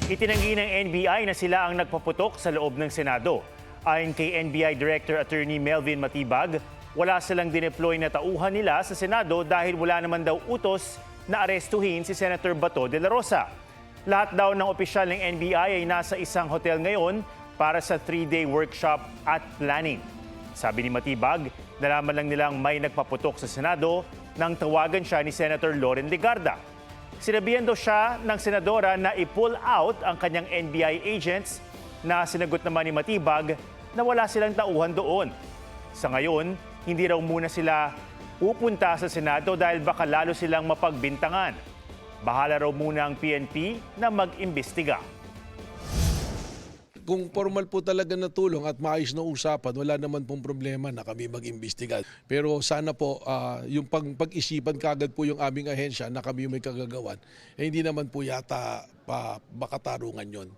Itinanggi ng NBI na sila ang nagpaputok sa loob ng Senado. Ayon kay NBI Director Attorney Melvin Matibag, wala silang dineploy na tauhan nila sa Senado dahil wala naman daw utos na arestuhin si Senator Bato de la Rosa. Lahat daw ng opisyal ng NBI ay nasa isang hotel ngayon para sa 3-day workshop at planning. Sabi ni Matibag, nalaman lang nilang may nagpaputok sa Senado nang tawagan siya ni Senator Loren Legarda. Sinabihan daw siya ng senadora na i-pull out ang kanyang NBI agents na sinagot naman ni Matibag na wala silang tauhan doon. Sa ngayon, hindi raw muna sila pupunta sa Senado dahil baka lalo silang mapagbintangan. Bahala raw muna ang PNP na mag-imbestiga. Kung formal po talaga na tulong at maayos na usapan, wala naman pong problema na kami mag-imbestiga. Pero sana po, yung pag-isipan kagad po yung aming ahensya na kami yung may kagagawan, hindi naman po yata makatarungan yon.